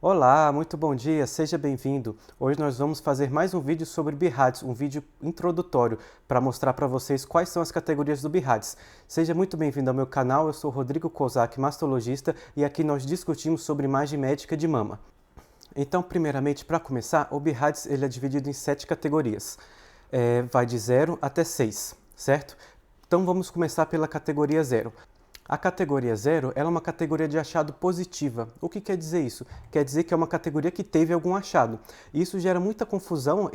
Olá, muito bom dia, seja bem-vindo. Hoje nós vamos fazer mais um vídeo sobre BIRADS, um vídeo introdutório para mostrar para vocês quais são as categorias do BIRADS. Seja muito bem-vindo ao meu canal, eu sou Rodrigo Kozak, mastologista, e aqui nós discutimos sobre imagem médica de mama. Então, primeiramente, para começar, o BIRADS ele é dividido em 7 categorias. Vai de 0 até 6, certo? Então vamos começar pela categoria 0. A categoria 0 ela é uma categoria de achado positiva. O que quer dizer isso? Quer dizer que é uma categoria que teve algum achado. Isso gera muita confusão,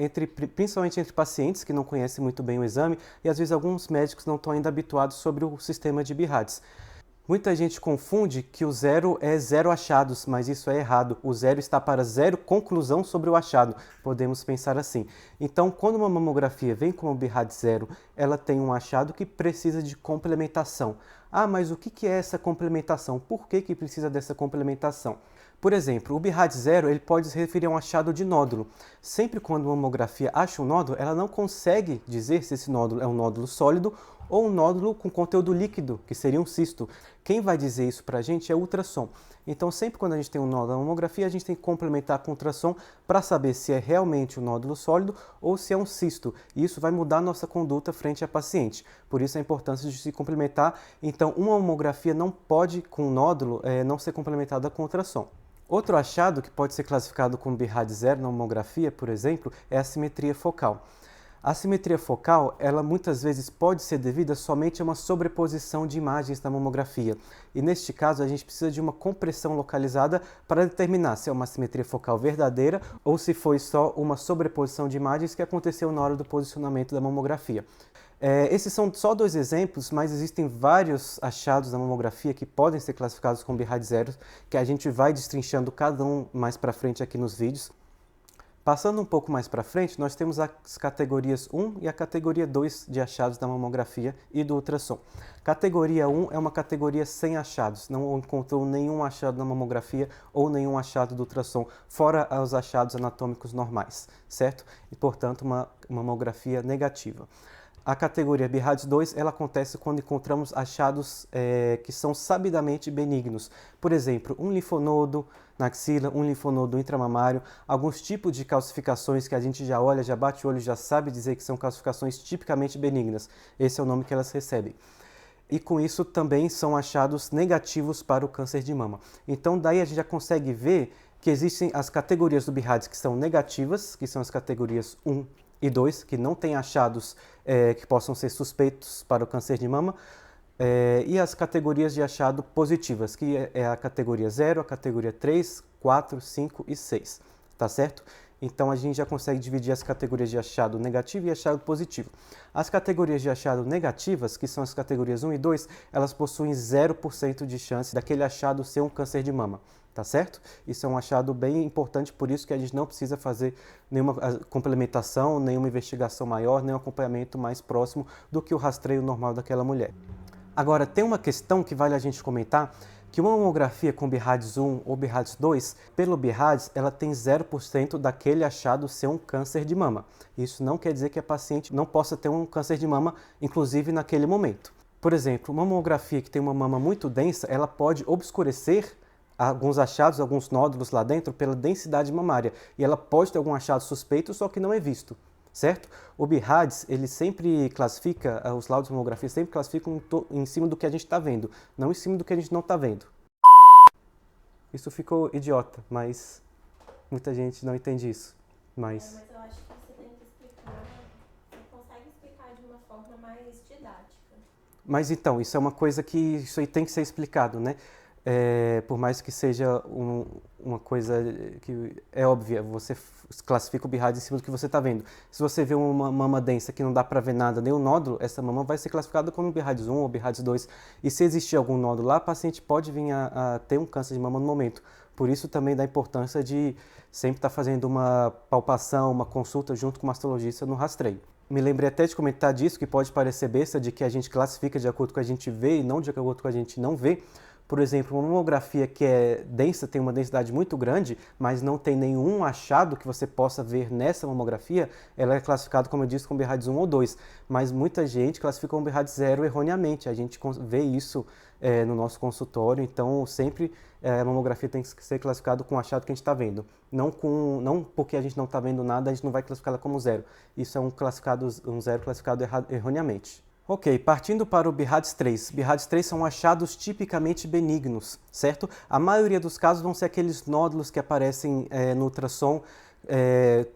principalmente entre pacientes que não conhecem muito bem o exame e às vezes alguns médicos não estão ainda habituados sobre o sistema de BIRADS. Muita gente confunde que o 0 é 0 achados, mas isso é errado. O 0 está para 0 conclusão sobre o achado. Podemos pensar assim. Então, quando uma mamografia vem com o BIRADS 0, ela tem um achado que precisa de complementação. Ah, mas o que é essa complementação? Por que precisa dessa complementação? Por exemplo, o BIRADS 0 ele pode se referir a um achado de nódulo. Sempre quando uma mamografia acha um nódulo, ela não consegue dizer se esse nódulo é um nódulo sólido ou um nódulo com conteúdo líquido, que seria um cisto. Quem vai dizer isso para a gente é o ultrassom. Então, sempre quando a gente tem um nódulo na mamografia, a gente tem que complementar com ultrassom para saber se é realmente um nódulo sólido ou se é um cisto. E isso vai mudar a nossa conduta frente à paciente. Por isso a importância de se complementar. Então, uma mamografia não pode, com nódulo, não ser complementada com ultrassom. Outro achado que pode ser classificado como BIRADS 0 na mamografia, por exemplo, é a simetria focal. A simetria focal, ela muitas vezes pode ser devida somente a uma sobreposição de imagens na mamografia. E neste caso, a gente precisa de uma compressão localizada para determinar se é uma simetria focal verdadeira ou se foi só uma sobreposição de imagens que aconteceu na hora do posicionamento da mamografia. Esses são só 2 exemplos, mas existem vários achados da mamografia que podem ser classificados como BIRADS 0, que a gente vai destrinchando cada um mais para frente aqui nos vídeos. Passando um pouco mais para frente, nós temos as categorias 1 e a categoria 2 de achados da mamografia e do ultrassom. Categoria 1 é uma categoria sem achados, não encontrou nenhum achado na mamografia ou nenhum achado do ultrassom, fora os achados anatômicos normais, certo? E, portanto, uma mamografia negativa. A categoria BIRADS 2 ela acontece quando encontramos achados que são sabidamente benignos. Por exemplo, um linfonodo na axila, um linfonodo intramamário, alguns tipos de calcificações que a gente já olha, já bate o olho, já sabe dizer que são calcificações tipicamente benignas. Esse é o nome que elas recebem. E com isso também são achados negativos para o câncer de mama. Então daí a gente já consegue ver que existem as categorias do BIRADS que são negativas, que são as categorias 1 e 2, que não têm achados que possam ser suspeitos para o câncer de mama, e as categorias de achado positivas, que é a categoria 0, a categoria 3, 4, 5 e 6, tá certo? Então a gente já consegue dividir as categorias de achado negativo e achado positivo. As categorias de achado negativas, que são as categorias 1 e 2, elas possuem 0% de chance daquele achado ser um câncer de mama. Tá certo? Isso é um achado bem importante, por isso que a gente não precisa fazer nenhuma complementação, nenhuma investigação maior, nenhum acompanhamento mais próximo do que o rastreio normal daquela mulher. Agora, tem uma questão que vale a gente comentar, que uma mamografia com BIRADS 1 ou BIRADS 2, pelo BIRADS, ela tem 0% daquele achado ser um câncer de mama. Isso não quer dizer que a paciente não possa ter um câncer de mama, inclusive naquele momento. Por exemplo, uma mamografia que tem uma mama muito densa, ela pode obscurecer alguns achados, alguns nódulos lá dentro pela densidade mamária. E ela pode ter algum achado suspeito, só que não é visto, certo? O BIRADS, ele sempre classifica, os laudos de mamografia sempre classificam em cima do que a gente está vendo, não em cima do que a gente não está vendo. Isso ficou idiota, mas muita gente não entende isso. Mas eu acho que você tem que explicar, você consegue explicar de uma forma mais didática. Mas então, isso é uma coisa que isso aí tem que ser explicado, né? Por mais que seja uma coisa que é óbvia, você classifica o BIRADS em cima do que você está vendo. Se você vê uma mama densa que não dá para ver nada, nem o nódulo, essa mama vai ser classificada como BIRADS 1 ou BIRADS 2. E se existir algum nódulo lá, a paciente pode vir a ter um câncer de mama no momento. Por isso também da importância de sempre estar fazendo uma palpação, uma consulta junto com o mastologista no rastreio. Me lembrei até de comentar disso, que pode parecer besta, de que a gente classifica de acordo com o que a gente vê e não de acordo com o que a gente não vê, Por exemplo, uma mamografia que é densa, tem uma densidade muito grande, mas não tem nenhum achado que você possa ver nessa mamografia, ela é classificada, como eu disse, como BIRADS 1 ou 2. Mas muita gente classifica como BIRADS 0 erroneamente. A gente vê isso no nosso consultório, então sempre a mamografia tem que ser classificada com o achado que a gente está vendo. Não porque a gente não está vendo nada, a gente não vai classificá-la como 0. Isso é um 0 classificado erroneamente. Ok, partindo para o BIRADS 3. BIRADS 3 são achados tipicamente benignos, certo? A maioria dos casos vão ser aqueles nódulos que aparecem no ultrassom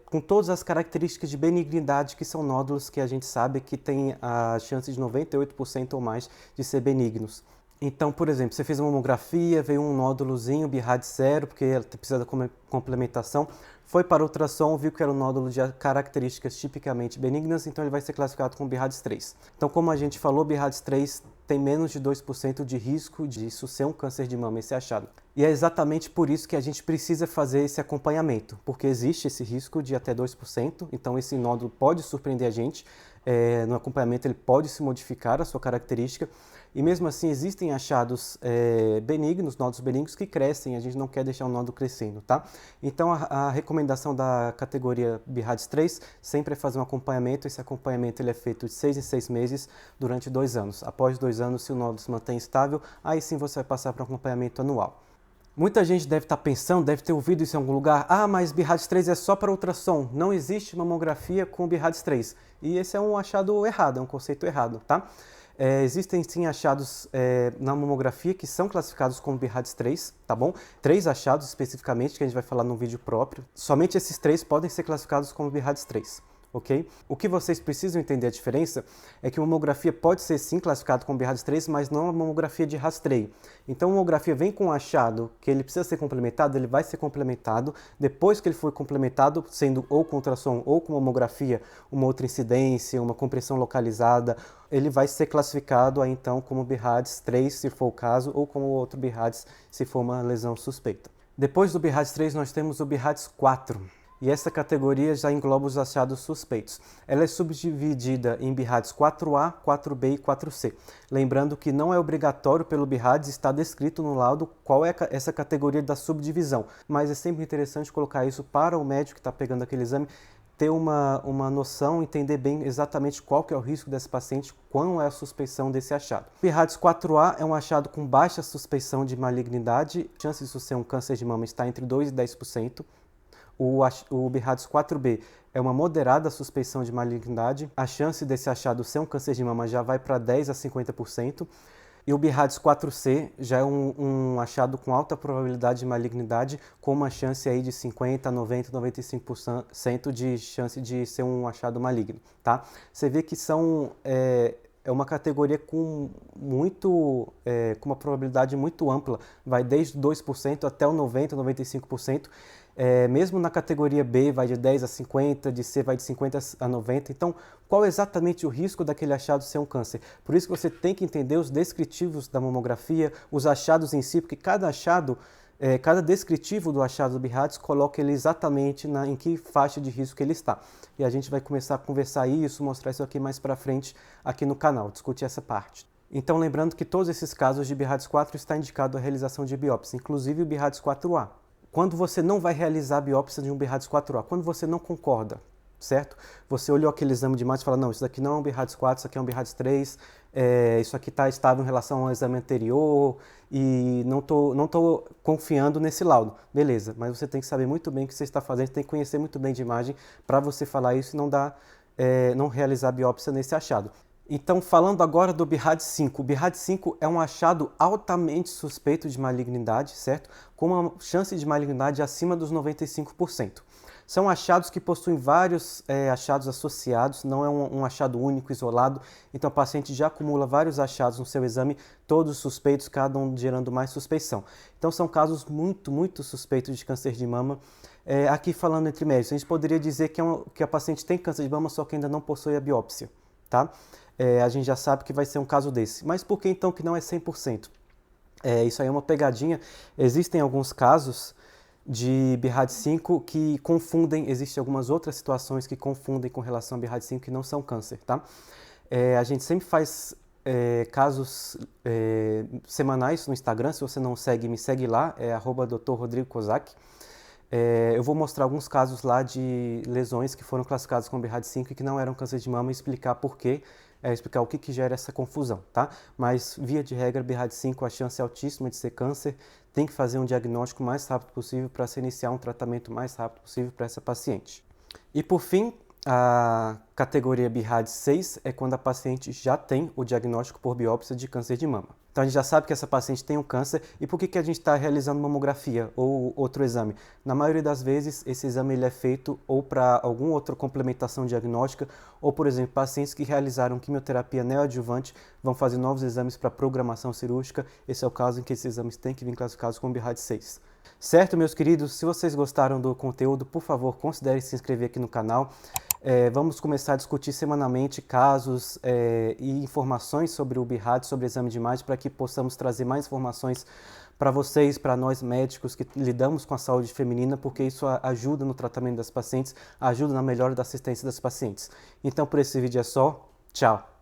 com todas as características de benignidade, que são nódulos que a gente sabe que tem a chance de 98% ou mais de ser benignos. Então, por exemplo, você fez uma mamografia, veio um nódulozinho, BIRADS 0, porque ela precisa da complementação, foi para o ultrassom, viu que era um nódulo de características tipicamente benignas, então ele vai ser classificado como BIRADS 3. Então, como a gente falou, BIRADS 3 tem menos de 2% de risco disso ser um câncer de mama, esse achado. E é exatamente por isso que a gente precisa fazer esse acompanhamento, porque existe esse risco de até 2%, então esse nódulo pode surpreender a gente, no acompanhamento ele pode se modificar a sua característica, e mesmo assim existem achados benignos, nódulos benignos que crescem, a gente não quer deixar o nódulo crescendo, tá? Então a recomendação da categoria BIRADS 3 sempre é fazer um acompanhamento, esse acompanhamento ele é feito de 6 em 6 meses durante 2 anos. Após 2 anos, se o nódulo se mantém estável, aí sim você vai passar para um acompanhamento anual. Muita gente deve estar pensando, deve ter ouvido isso em algum lugar, mas BIRADS 3 é só para ultrassom, não existe mamografia com BIRADS 3. E esse é um achado errado, é um conceito errado, tá? Existem sim achados na mamografia que são classificados como BIRADS 3, tá bom? 3 achados especificamente, que a gente vai falar num vídeo próprio. Somente esses 3 podem ser classificados como BIRADS 3. Ok? O que vocês precisam entender a diferença é que a mamografia pode ser sim classificada como BIRADS 3, mas não uma mamografia de rastreio. Então a mamografia vem com um achado que ele precisa ser complementado, ele vai ser complementado. Depois que ele for complementado, sendo ou com ultrassom ou com mamografia, uma outra incidência, uma compressão localizada, ele vai ser classificado aí, então como BIRADS 3, se for o caso, ou como outro BIRADS, se for uma lesão suspeita. Depois do BIRADS 3, nós temos o BIRADS 4. E essa categoria já engloba os achados suspeitos. Ela é subdividida em BIRADS 4A, 4B e 4C. Lembrando que não é obrigatório pelo BIRADS estar descrito no laudo qual é essa categoria da subdivisão, mas é sempre interessante colocar isso para o médico que está pegando aquele exame, ter uma noção, entender bem exatamente qual que é o risco desse paciente, qual é a suspeição desse achado. BIRADS 4A é um achado com baixa suspeição de malignidade, a chance disso ser um câncer de mama está entre 2% e 10%. O BIRADS 4B é uma moderada suspeição de malignidade, a chance desse achado ser um câncer de mama já vai para 10% a 50%. E o BIRADS 4C já é um achado com alta probabilidade de malignidade, com uma chance aí de 50%, 90%, 95% de chance de ser um achado maligno, tá? Você vê que é uma categoria com uma probabilidade muito ampla, vai desde 2% até o 90%, 95%. Mesmo na categoria B vai de 10 a 50, de C vai de 50 a 90. Então, qual é exatamente o risco daquele achado ser um câncer? Por isso que você tem que entender os descritivos da mamografia, os achados em si, porque cada achado, cada descritivo do achado do BIRADS coloca ele exatamente em que faixa de risco ele está. E a gente vai começar a conversar isso, mostrar isso aqui mais para frente aqui no canal, discutir essa parte. Então, lembrando que todos esses casos de BIRADS 4 está indicado a realização de biópsia, inclusive o BIRADS 4A. Quando você não vai realizar a biópsia de um BIRADS 4A, quando você não concorda, certo? Você olhou aquele exame de imagem e fala, não, isso daqui não é um BIRADS 4, isso aqui é um BIRADS 3, isso aqui está estável em relação ao exame anterior e não tô confiando nesse laudo. Beleza, mas você tem que saber muito bem o que você está fazendo, tem que conhecer muito bem de imagem para você falar isso e não realizar a biópsia nesse achado. Então, falando agora do BIRADS 5. O BIRADS 5 é um achado altamente suspeito de malignidade, certo? Com uma chance de malignidade acima dos 95%. São achados que possuem vários achados associados, não é um achado único, isolado. Então, o paciente já acumula vários achados no seu exame, todos suspeitos, cada um gerando mais suspeição. Então, são casos muito, muito suspeitos de câncer de mama. Aqui, falando entre médicos, a gente poderia dizer que a paciente tem câncer de mama, só que ainda não possui a biópsia, tá? A gente já sabe que vai ser um caso desse. Mas por que então que não é 100%? Isso aí é uma pegadinha. Existem alguns casos de BIRADS 5 que confundem, existem algumas outras situações que confundem com relação a BIRADS 5 que não são câncer, tá? A gente sempre faz casos semanais no Instagram. Se você não segue, me segue lá, é @Dr. Rodrigo Kozak. Eu vou mostrar alguns casos lá de lesões que foram classificadas como BRCA5 e que não eram câncer de mama e explicar por quê, explicar o que gera essa confusão, tá? Mas, via de regra, BRCA5, a chance é altíssima de ser câncer, tem que fazer um diagnóstico o mais rápido possível para se iniciar um tratamento o mais rápido possível para essa paciente. E, por fim, a categoria BRCA6 é quando a paciente já tem o diagnóstico por biópsia de câncer de mama. Então a gente já sabe que essa paciente tem um câncer e por que a gente está realizando mamografia ou outro exame? Na maioria das vezes esse exame ele é feito ou para alguma outra complementação diagnóstica ou, por exemplo, pacientes que realizaram quimioterapia neoadjuvante vão fazer novos exames para programação cirúrgica. Esse é o caso em que esses exames têm que vir classificados como BRCA6. Certo, meus queridos? Se vocês gostaram do conteúdo, por favor, considere se inscrever aqui no canal. Vamos começar a discutir semanalmente casos e informações sobre o BRCA, sobre o exame de imagem, para que possamos trazer mais informações para vocês, para nós médicos que lidamos com a saúde feminina, porque isso ajuda no tratamento das pacientes, ajuda na melhora da assistência das pacientes. Então, por esse vídeo é só. Tchau!